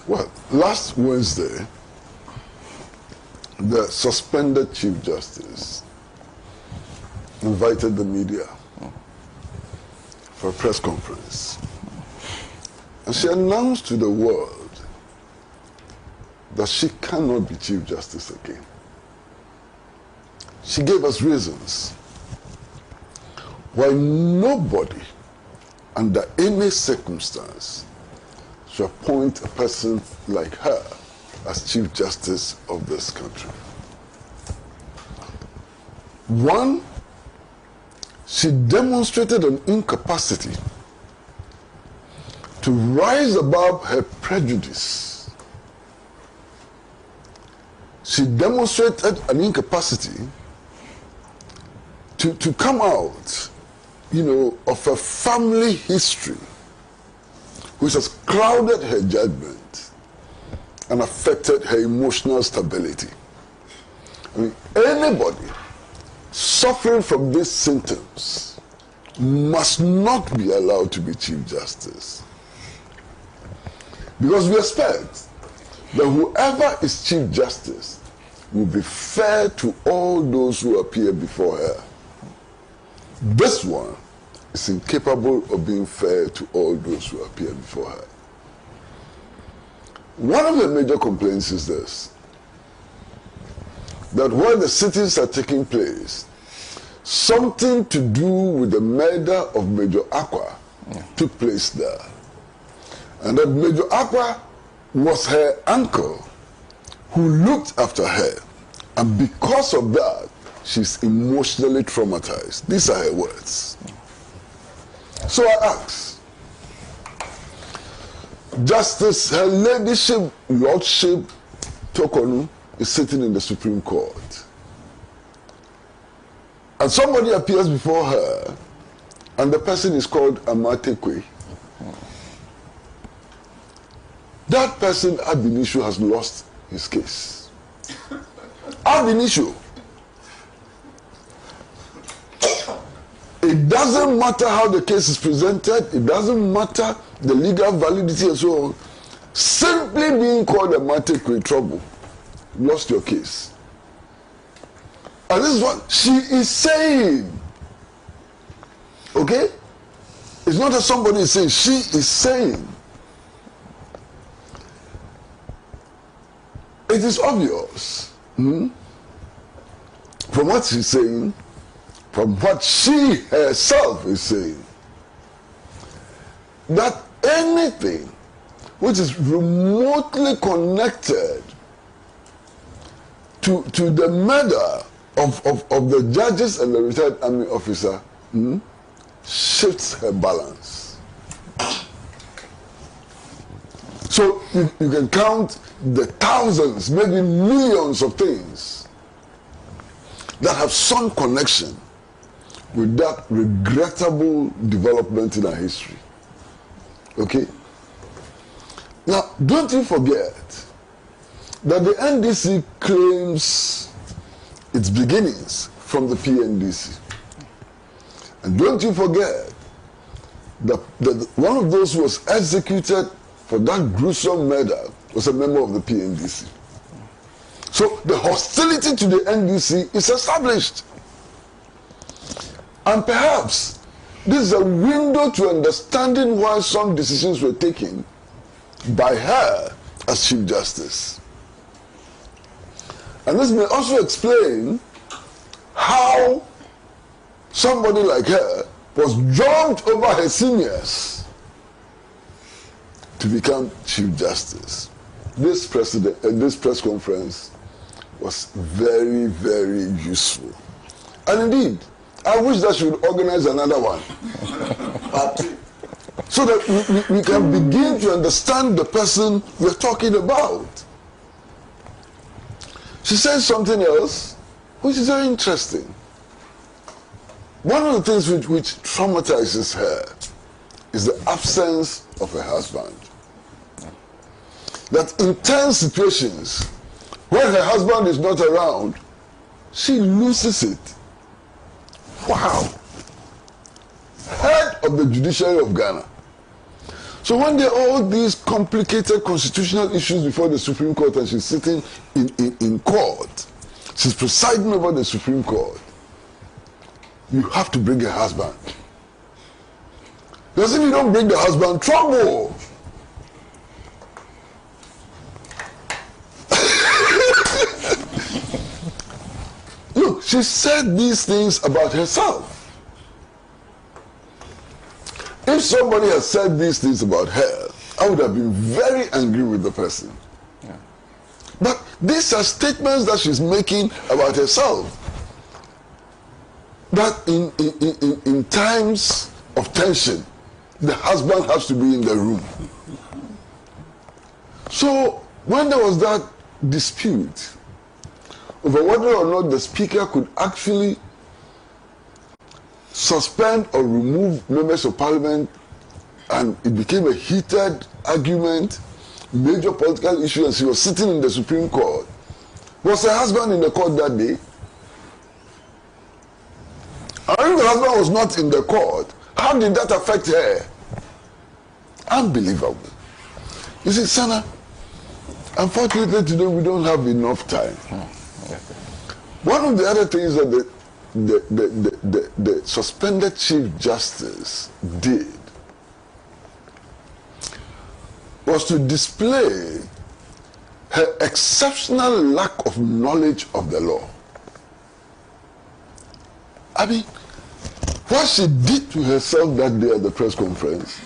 Well, last Wednesday, the suspended Chief Justice invited the media for a press conference. And she announced to the world that she cannot be Chief Justice again. She gave us reasons why nobody, under any circumstance, should appoint a person like her as Chief Justice of this country. One, she demonstrated an incapacity to rise above her prejudice. She demonstrated an incapacity to come out, of a family history which has clouded her judgment and affected her emotional stability. I mean, anybody suffering from these symptoms must not be allowed to be Chief Justice. Because we expect that whoever is Chief Justice will be fair to all those who appear before her. This one is incapable of being fair to all those who appear before her. One of the major complaints is this, that when the sittings are taking place, something to do with the murder of Major Aqua took place there. And that Major Aqua was her uncle who looked after her. And because of that, she's emotionally traumatized. These are her words. So I ask, Justice, Her Ladyship, Lordship Torkornoo'S is sitting in the Supreme Court. And somebody appears before her, and the person is called Amatekwe. That person, ab initio, has lost his case. Ab initio. It doesn't matter how the case is presented, it doesn't matter the legal validity and so on. Simply being called a matter create trouble. Lost your case. And this is what she is saying. Okay? It's not that somebody is saying, she is saying. It is obvious from what she's saying, from what she herself is saying, that anything which is remotely connected to the murder of the judges and the retired army officer shifts her balance. So you can count the thousands, maybe millions of things that have some connection with that regrettable development in our history. Okay? Now, don't you forget that the NDC claims its beginnings from the PNDC. And don't you forget that one of those who was executed for that gruesome murder was a member of the PNDC. So the hostility to the NDC is established. And perhaps this is a window to understanding why some decisions were taken by her as Chief Justice. And this may also explain how somebody like her was jumped over her seniors to become Chief Justice. This press conference was very, very useful. And indeed, I wish that she would organize another one. So that we can begin to understand the person we're talking about. She says something else, which is very interesting. One of the things which traumatizes her is the absence of her husband. That in tense situations, when her husband is not around, she loses it. Wow. Head of the Judiciary of Ghana. So So when there are all these complicated constitutional issues before the Supreme Court and she's sitting in court, she's presiding over the Supreme Court, you have to bring a husband. Because if you don't bring the husband, trouble. Look, she said these things about herself. If somebody had said these things about her, I would have been very angry with the person. Yeah. But these are statements that she's making about herself. That in times of tension, the husband has to be in the room. So when there was that dispute over whether or not the speaker could actually suspend or remove members of parliament, and it became a heated argument, major political issue, and she was sitting in the Supreme Court. Was her husband in the court that day? And if the husband was not in the court, how did that affect her? Unbelievable. You see, Sana, unfortunately today we don't have enough time. One of the other things that the suspended Chief Justice did was to display her exceptional lack of knowledge of the law. I mean, what she did to herself that day at the press conference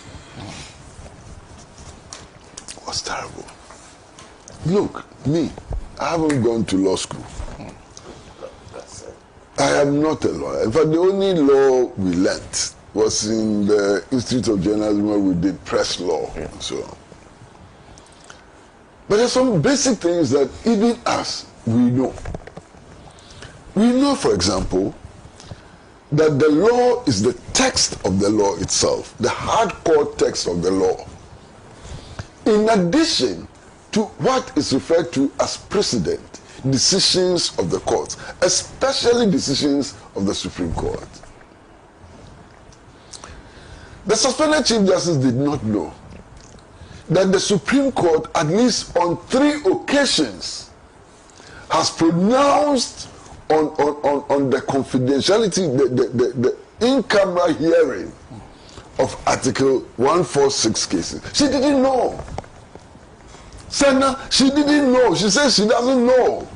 was terrible. Look, me, I haven't gone to law school. I am not a lawyer. In fact, the only law we learnt was in the Institute of Journalism where we did press law and so on. But there are some basic things that even us, we know. We know, for example, that the law is the text of the law itself, the hardcore text of the law, in addition to what is referred to as precedent, decisions of the courts, especially decisions of the Supreme Court. The suspended Chief Justice did not know that the Supreme Court, at least on 3 occasions, has pronounced on the confidentiality, the in-camera hearing of Article 146 cases. She didn't know. Senna, she didn't know. She says she doesn't know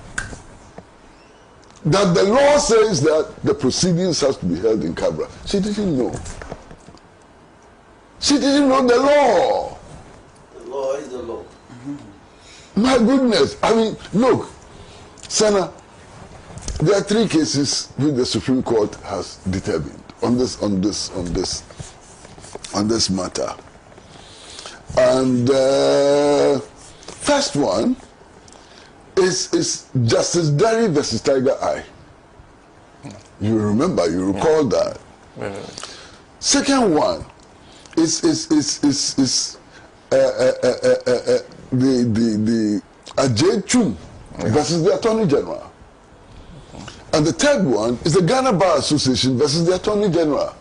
that the law says that the proceedings have to be held in camera. She didn't know. She didn't know the law. The law is the law. My goodness. I mean, look, Senna, there are 3 cases which the Supreme Court has determined on this matter. And first one is Justice Derry versus Tiger Eye. You remember, you recall that. Second one is the Ajay Chum versus the Attorney General. And the third one is the Ghana Bar Association versus the Attorney General.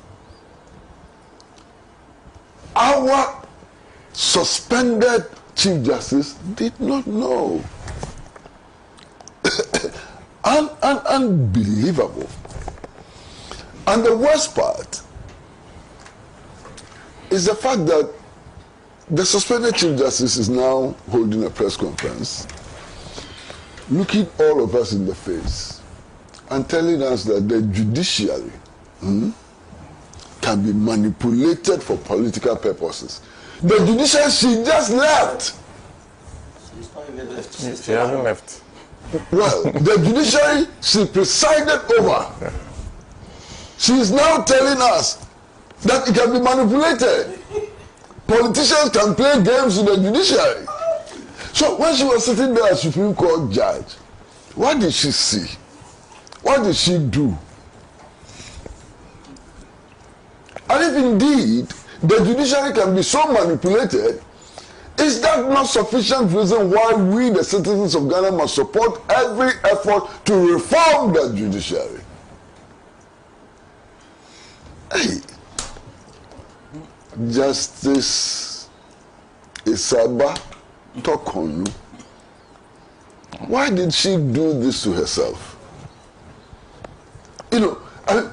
Our suspended Chief Justice did not know. Unbelievable. And the worst part is the fact that the suspended Chief Justice is now holding a press conference, looking all of us in the face and telling us that the judiciary can be manipulated for political purposes. The judiciary, she just left. She's not even left. She hasn't left. Well, the judiciary she presided over. She is now telling us that it can be manipulated. Politicians can play games with the judiciary. So when she was sitting there as Supreme Court judge, what did she see? What did she do? And if indeed the judiciary can be so manipulated, is that not sufficient reason why we, the citizens of Ghana, must support every effort to reform the judiciary? Hey, Justice Isaba Torkornoo'S. Why did she do this to herself? You know,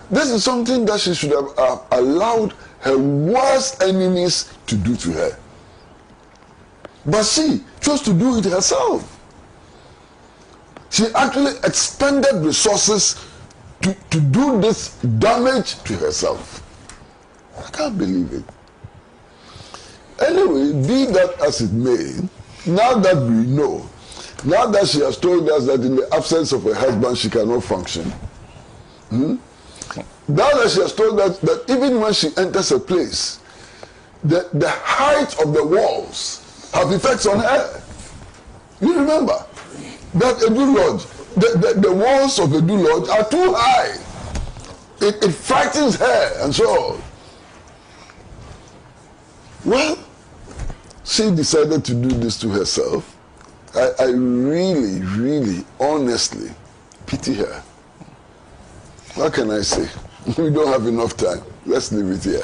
this is something that she should have allowed her worst enemies to do to her. But she chose to do it herself. She actually expended resources to do this damage to herself. I can't believe it. Anyway, be that as it may, now that we know, now that she has told us that in the absence of her husband she cannot function, now that she has told us that even when she enters a place, the height of the walls have effects on her. You remember that Edu Lodge, the walls of Edu Lodge are too high. It frightens her and so on. Well, she decided to do this to herself. I really, really, honestly pity her. What can I say? We don't have enough time. Let's leave it here.